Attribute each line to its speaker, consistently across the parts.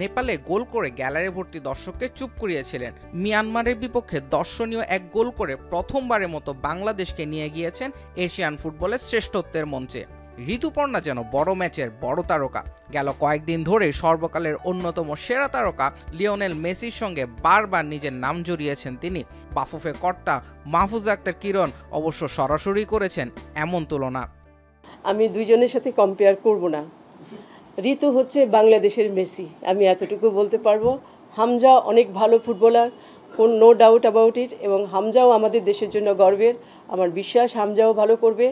Speaker 1: নেপালে গোল করে গ্যালারি ভর্তি দর্শককে চুপ করিয়েছিলেন। মিয়ানমারের বিপক্ষে দর্শনীয় এক গোল করে প্রথমবারের মতো বাংলাদেশকে নিয়ে গিয়েছেন এশিয়ান ফুটবলের শ্রেষ্ঠত্বের মঞ্চে। ঋতুপর্ণা যেন বড় ম্যাচের বড় তারকা। গেল কয়েকদিন ধরে সর্বকালের অন্যতম সেরা তারকা লিওনেল মেসির সঙ্গে বারবার নিজের নাম জড়িয়েছেন তিনি। বাফুফে কর্তা মাহফুজ আক্তার কিরণ অবশ্য সরাসরি করেছেন এমন তুলনা।
Speaker 2: আমি দুইজনের সাথে কম্পেয়ার করব না। ঋতু হচ্ছে বাংলাদেশের মেসি, আমি এতটুকু বলতে পারবো। হামজা অনেক ভালো footballer, no doubt about it, এবং হামজাও আমাদের দেশের জন্য গর্বের। আমার বিশ্বাস হামজাও ভালো করবে।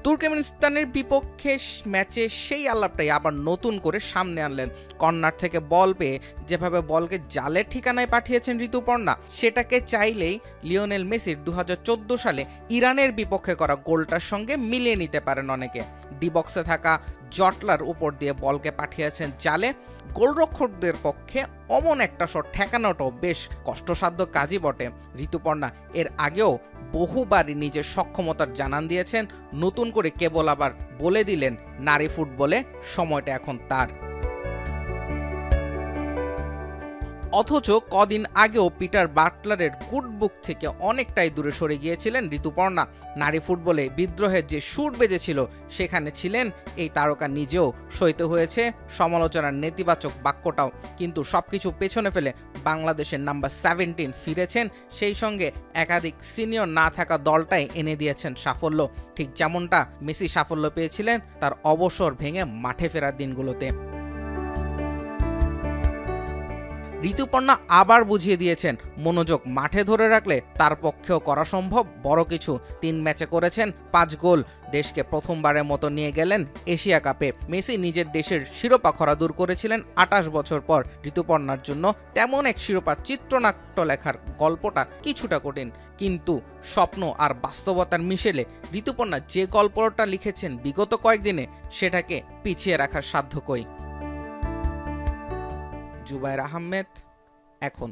Speaker 1: তুর্কমেনিস্তানের বিপক্ষে ম্যাচে সেই আলাপটাই আবার নতুন করে সামনে আনলেন। কর্নার থেকে বল পেয়ে যেভাবে বলকে জালের ঠিকানায় পাঠিয়েছেন ঋতুপর্ণা, সেটাকে চাইলেই লিওনেল মেসির 2014 সালে ইরানের বিপক্ষে করা গোলটার সঙ্গে মিলিয়ে নিতে পারেন অনেকে। ডি বক্সে থাকা জটলার উপর দিয়ে বলকে পাঠিয়েছেন জালে। গোলরক্ষকদের পক্ষে অমন একটা শট ঠেকানোটাও বেশ কষ্টসাধ্য কাজই বটে। ঋতুপর্ণা এর আগেও বহুবারই নিজের সক্ষমতার জানান দিয়েছেন, নতুন করে কেবল আবার বলে দিলেন নারী ফুটবলে সময়টা এখন তার। অথচ কদিন আগেও পিটার বাটলারের গুড বুক থেকে অনেকটাই দূরে সরে গিয়েছিলেন ঋতুপর্ণা। নারী ফুটবলে বিদ্রোহের যে সুর বেজেছিল সেখানে ছিলেন এই তারকা নিজেও, সইতে হয়েছে সমালোচনার নেতিবাচক বাক্যটাও। কিন্তু সবকিছু পেছনে ফেলে বাংলাদেশের নাম্বার 17 ফিরেছেন, সেই সঙ্গে একাধিক সিনিয়র না থাকা দলটাই এনে দিয়েছেন সাফল্য। ঠিক যেমনটা মেসি সাফল্য পেয়েছিলেন তার অবসর ভেঙে মাঠে ফেরার দিনগুলোতে। ঋতুপর্ণা আবার বুঝিয়ে দিয়েছেন মনোযোগ মাঠে ধরে রাখলে তার পক্ষেও করা সম্ভব বড় কিছু। 3 ম্যাচে করেছেন 5 গোল, দেশকে প্রথমবারের মতো নিয়ে গেলেন এশিয়া কাপে। মেসি নিজের দেশের শিরোপা খরা দূর করেছিলেন 28 বছর পর। ঋতুপর্ণার জন্য তেমন এক শিরোপার চিত্রনাট্য লেখার গল্পটা কিছুটা কঠিন, কিন্তু স্বপ্ন আর বাস্তবতার মিশেলে ঋতুপর্ণা যে গল্পটা লিখেছেন বিগত কয়েকদিনে সেটাকে পিছিয়ে রাখার সাধ্য কই। জুবায়ের আহমেদ, এখন।